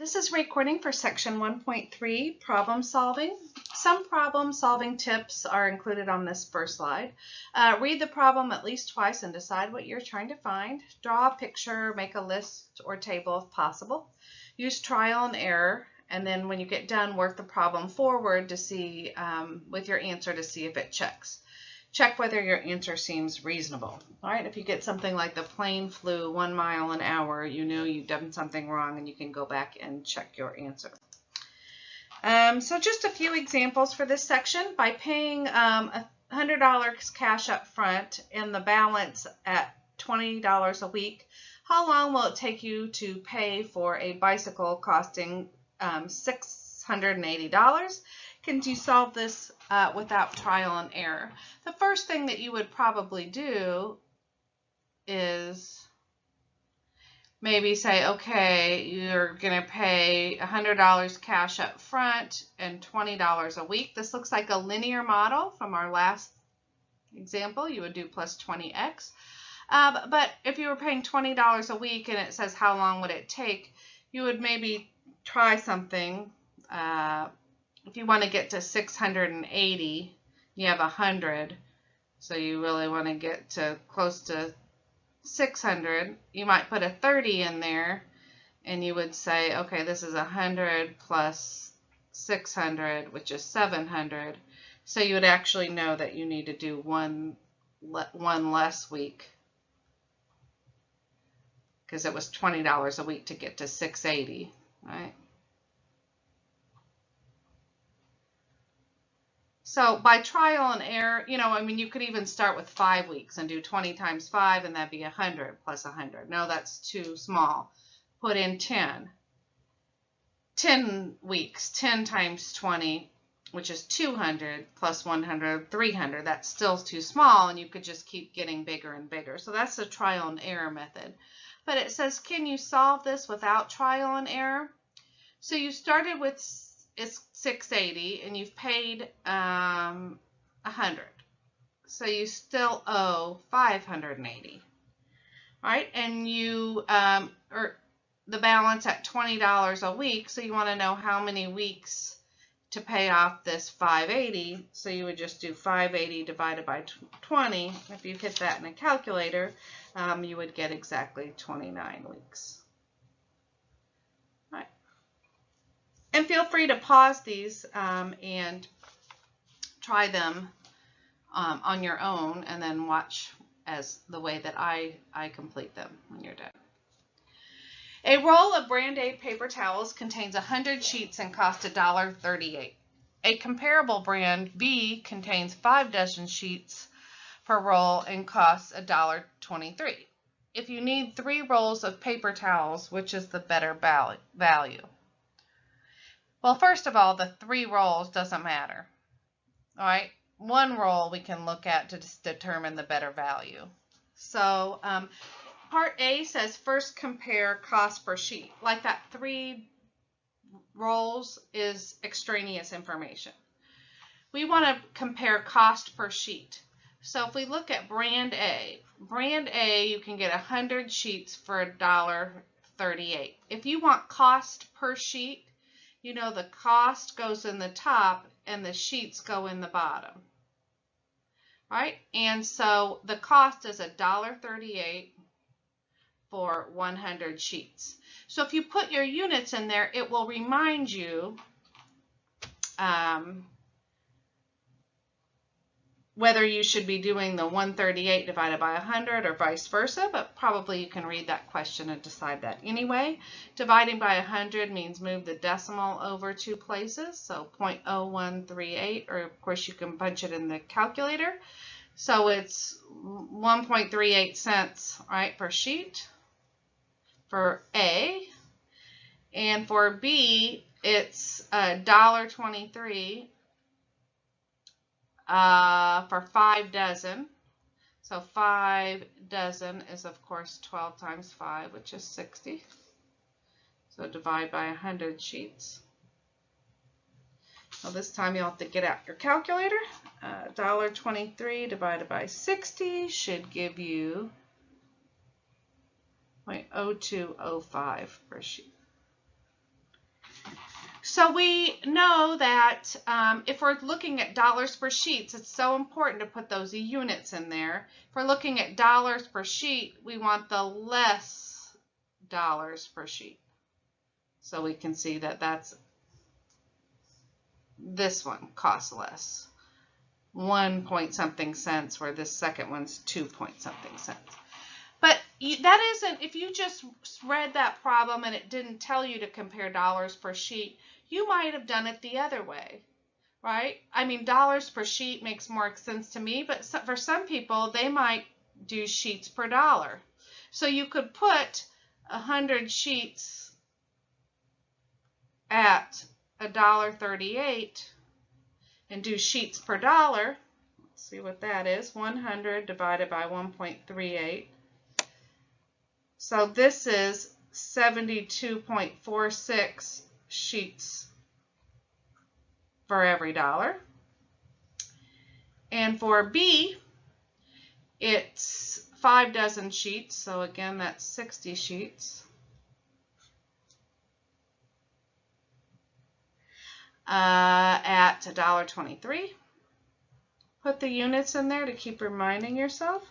This is recording for section 1.3, problem solving. Some problem solving tips are included on this first slide. Read the problem at least twice and decide what you're trying to find. Draw a picture, make a list or table if possible. Use trial and error, and then when you get done, work the problem forward to see with your answer to see if it checks. Check whether your answer seems reasonable. All right, if you get something like the plane flew 1 mile an hour, you know you've done something wrong and you can go back and check your answer. So just a few examples for this section. By paying $100 cash up front and the balance at $20 a week, how long will it take you to pay for a bicycle costing $680? Can you solve this without trial and error? The first thing that you would probably do is maybe say, okay, you're going to pay $100 cash up front and $20 a week. This looks like a linear model from our last example. You would do plus 20x. But if you were paying $20 a week and it says how long would it take, you would maybe try something. If you want to get to 680, you have 100, so you really want to get to close to 600. You might put a 30 in there, and you would say, okay, this is 100 plus 600, which is 700. So you would actually know that you need to do one less week, because it was $20 a week to get to 680, right? So by trial and error, you could even start with 5 weeks and do 20 times 5, and that'd be 100 plus 100. No, that's too small. Put in 10. 10 weeks, 10 times 20, which is 200 plus 100, 300. That's still too small, and you could just keep getting bigger and bigger. So that's the trial and error method. But it says, can you solve this without trial and error? So you started with it's 680 and you've paid 100, so you still owe 580. All right, and you or the balance at $20 a week, so you want to know how many weeks to pay off this 580. So you would just do 580 divided by 20. If you hit that in a calculator, you would get exactly 29 weeks. And feel free to pause these and try them on your own, and then watch as the way that I complete them when you're done. A roll of Brand A paper towels contains 100 sheets and costs $1.38. A comparable brand B contains 5 dozen sheets per roll and costs $1.23. If you need 3 rolls of paper towels, which is the better value? Well, first of all, the 3 rolls doesn't matter. All right, 1 roll we can look at to determine the better value. So part A says first compare cost per sheet. Like that 3 rolls is extraneous information. We want to compare cost per sheet. So if we look at brand A, you can get 100 sheets for $1.38. If you want cost per sheet, the cost goes in the top and the sheets go in the bottom. All right, and so the cost is $1.38 for 100 sheets. So if you put your units in there, it will remind you whether you should be doing the 138 divided by 100 or vice versa, but probably you can read that question and decide that anyway. Dividing by 100 means move the decimal over 2 places, so 0.0138, or of course you can punch it in the calculator. So it's 1.38 cents, right, per sheet for A, and for B it's $1.23 for 5 dozen. So 5 dozen is of course 12 times 5, which is 60. So divide by 100 sheets. Well, this time you'll have to get out your calculator. $1.23 divided by 60 should give you 0.0205 per sheet. So we know that if we're looking at dollars per sheets, it's so important to put those units in there. If we're looking at dollars per sheet, we want the less dollars per sheet. So we can see that that's this one costs less. 1 point something cents, where this second one's 2 point something cents. But that isn't, if you just read that problem and it didn't tell you to compare dollars per sheet, you might have done it the other way, right? I mean, dollars per sheet makes more sense to me, but for some people, they might do sheets per dollar. So you could put 100 sheets at $1.38 and do sheets per dollar. Let's see what that is. 100 divided by 1.38. So this is 72.46 sheets for every dollar. And for B, it's 5 dozen sheets. So again, that's 60 sheets. At $1.23. Put the units in there to keep reminding yourself.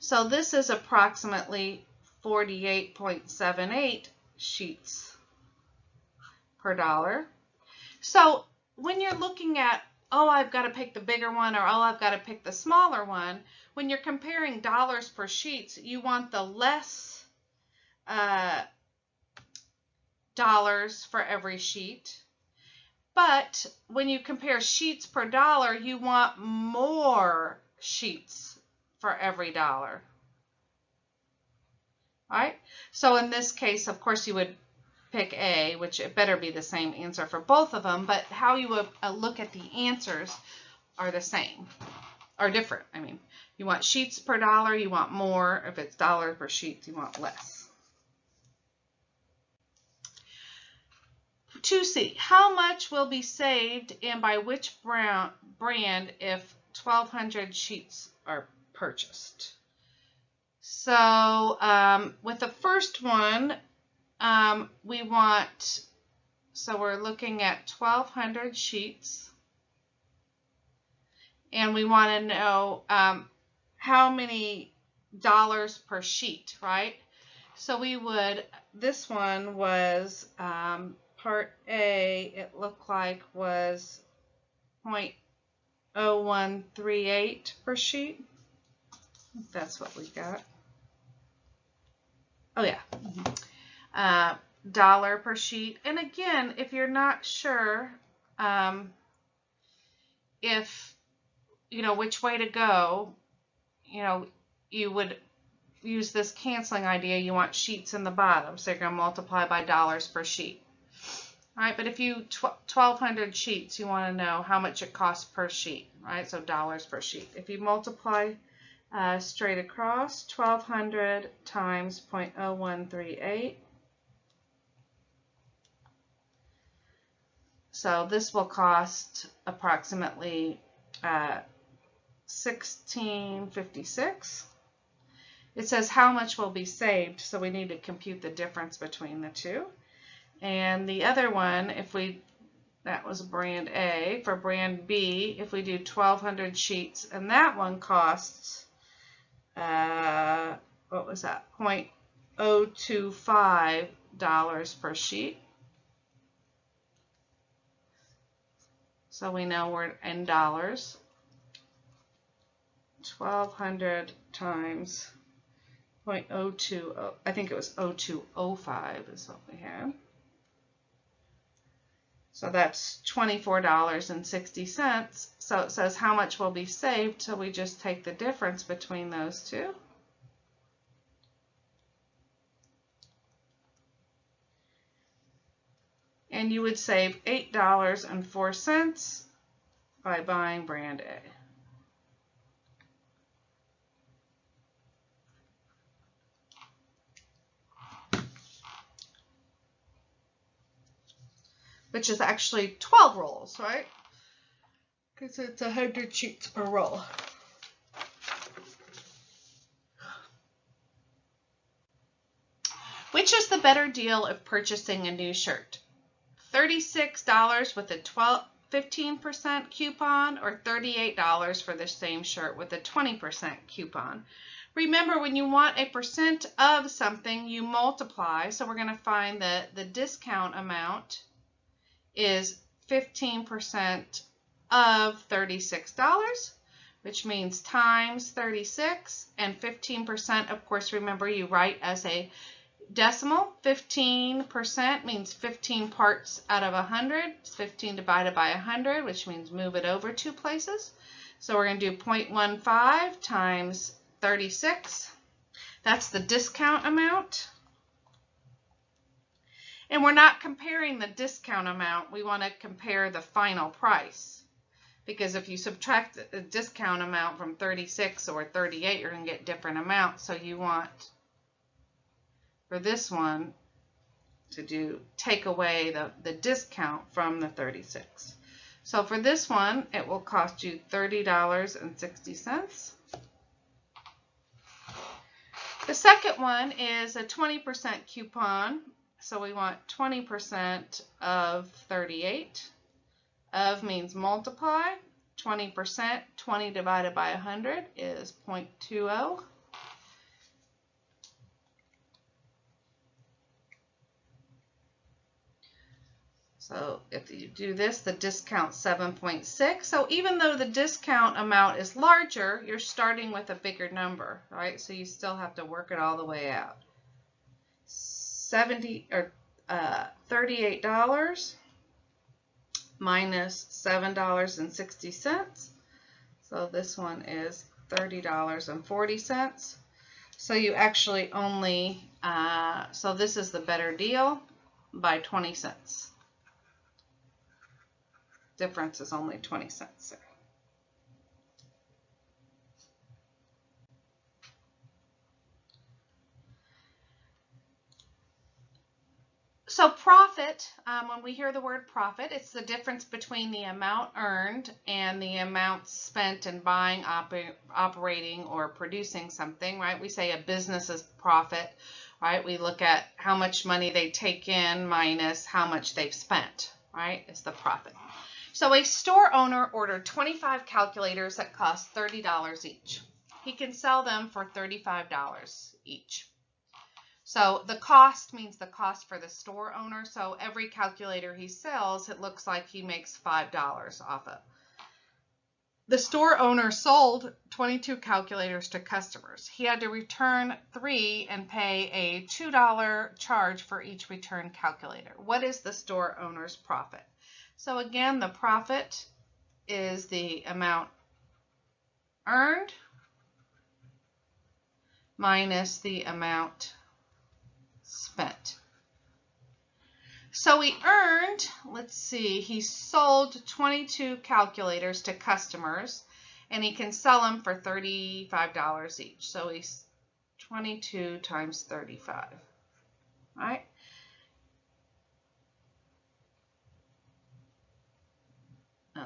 So this is approximately 48.78 sheets per dollar. So when you're looking at, oh, I've got to pick the bigger one, or oh, I've got to pick the smaller one, when you're comparing dollars per sheets, you want the less dollars for every sheet. But when you compare sheets per dollar, you want more sheets for every dollar. All right? So in this case, of course, you would pick A, which it better be the same answer for both of them, but how you would look at the answers are the same, are different. I mean, you want sheets per dollar, you want more. If it's dollars per sheet, you want less. 2C, how much will be saved and by which brand if 1,200 sheets are purchased? So with the first one, we want, so we're looking at 1,200 sheets, and we want to know how many dollars per sheet, right? So we would, this one was part A, it looked like was 0.0138 per sheet. That's what we got. Oh yeah. Dollar per sheet. And again, if you're not sure if, you know, which way to go, you know, you would use this canceling idea. You want sheets in the bottom, so you're going to multiply by dollars per sheet. All right, but if you 1,200 sheets, you want to know how much it costs per sheet, right? So dollars per sheet. If you multiply straight across, 1,200 times 0.0138. So this will cost approximately $16.56. It says how much will be saved, so we need to compute the difference between the two. And the other one, if we, that was brand A. For brand B, if we do 1,200 sheets, and that one costs, what was that, $0.025 per sheet. So we know we're in dollars. 1,200 times 0.020, I think it was 0.0205 is what we had. So that's $24.60. So it says how much will be saved, so we just take the difference between those two. And you would save $8.04 by buying brand A. Which is actually 12 rolls, right? Because it's 100 sheets per roll. Which is the better deal of purchasing a new shirt? $36 with a 15% coupon, or $38 for the same shirt with a 20% coupon? Remember, when you want a percent of something, you multiply. So we're going to find that the discount amount is 15% of $36, which means times 36, and 15%, of course, remember you write as a decimal. 15% means 15 parts out of 100. It's 15 divided by 100, which means move it over 2 places. So we're going to do 0.15 times 36. That's the discount amount. And we're not comparing the discount amount. We want to compare the final price. Because if you subtract the discount amount from 36 or 38, you're going to get different amounts. So you want, for this one, to take away the discount from the 36. So for this one, it will cost you $30.60. The second one is a 20% coupon. So we want 20% of 38. Of means multiply. 20%, 20 divided by 100 is 0.20. So if you do this, the discount's 7.6. So even though the discount amount is larger, you're starting with a bigger number, right? So you still have to work it all the way out. $38 minus $7.60. So this one is $30.40. So you actually only, so this is the better deal by 20 cents. Difference is only 20 cents there. So profit, when we hear the word profit, it's the difference between the amount earned and the amount spent in buying, operating, or producing something, right? We say a business is profit, right? We look at how much money they take in minus how much they've spent, right? It's the profit. So a store owner ordered 25 calculators that cost $30 each. He can sell them for $35 each. So the cost means the cost for the store owner. So every calculator he sells, it looks like he makes $5 off of. The store owner sold 22 calculators to customers. He had to return 3 and pay a $2 charge for each returned calculator. What is the store owner's profit? So again, the profit is the amount earned minus the amount spent. So he earned, let's see, he sold 22 calculators to customers, and he can sell them for $35 each. So he's 22 times 35, right?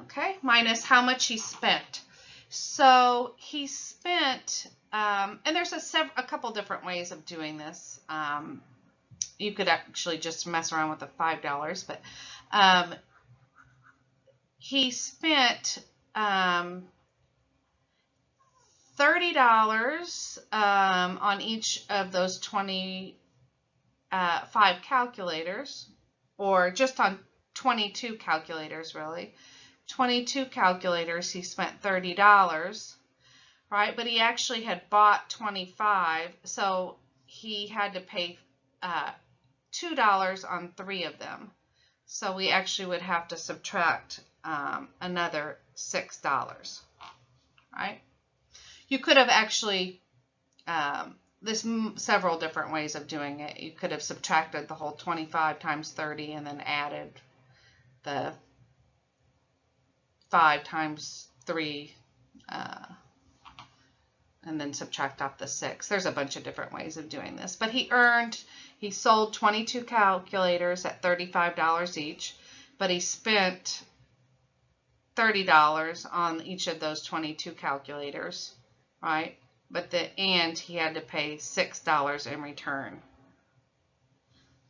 Okay, minus how much he spent. So he spent, and there's a couple different ways of doing this. You could actually just mess around with the $5, but he spent $30 on each of those 25 calculators, or just on 22 calculators, really. 22 calculators, he spent $30, right? But he actually had bought 25, so he had to pay $2 on 3 of them. So we actually would have to subtract another $6, right? You could have actually, there's several different ways of doing it. You could have subtracted the whole 25 times 30 and then added the 5 times 3 and then subtract off the 6. There's a bunch of different ways of doing this. But he sold 22 calculators at $35 each, but he spent $30 on each of those 22 calculators, right? And he had to pay $6 in return.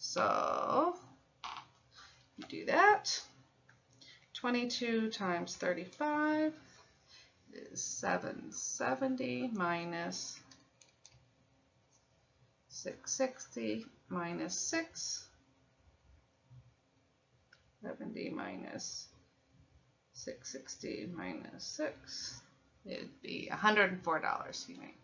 So you do that. 22 times 35 is 770 minus 660 minus 6. 70 minus 660 minus 6. It'd be $104 you make.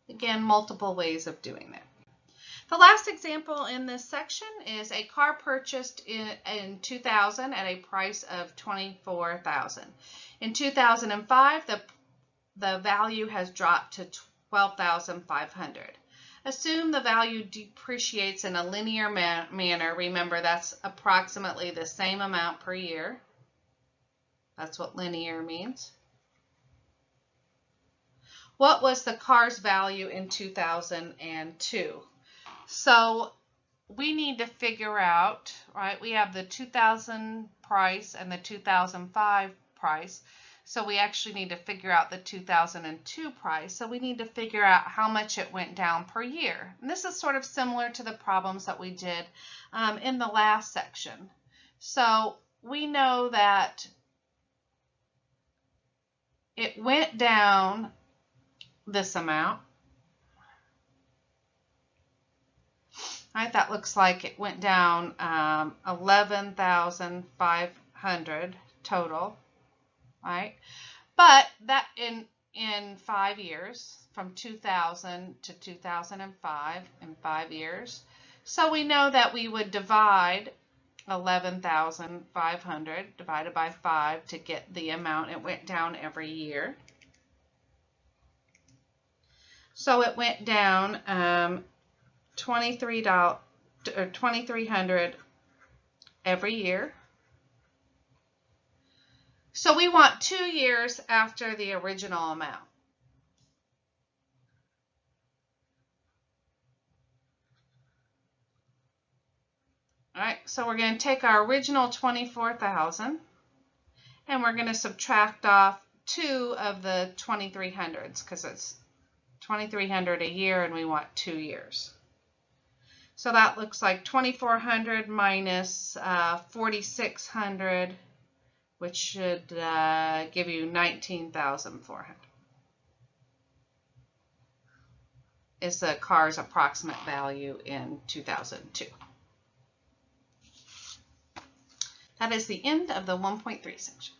Again, multiple ways of doing that. The last example in this section is a car purchased in 2000 at a price of $24,000. In 2005, the value has dropped to $12,500. Assume the value depreciates in a linear manner. Remember, that's approximately the same amount per year. That's what linear means. What was the car's value in 2002? So we need to figure out, right? We have the 2000 price and the 2005 price. So we actually need to figure out the 2002 price. So we need to figure out how much it went down per year. And this is sort of similar to the problems that we did in the last section. So we know that it went down this amount. Right, that looks like it went down 11,500 total, right? But that in 5 years, from 2000 to 2005, in 5 years. So we know that we would divide 11,500 divided by 5 to get the amount it went down every year. So it went down $2,300 every year. So we want 2 years after the original amount. All right, so we're going to take our original 24,000 and we're going to subtract off 2 of the 2,300s because it's 2,300 a year and we want 2 years. So that looks like 2,400 minus 4,600, which should give you 19,400. Is the car's approximate value in 2002. That is the end of the 1.3 section.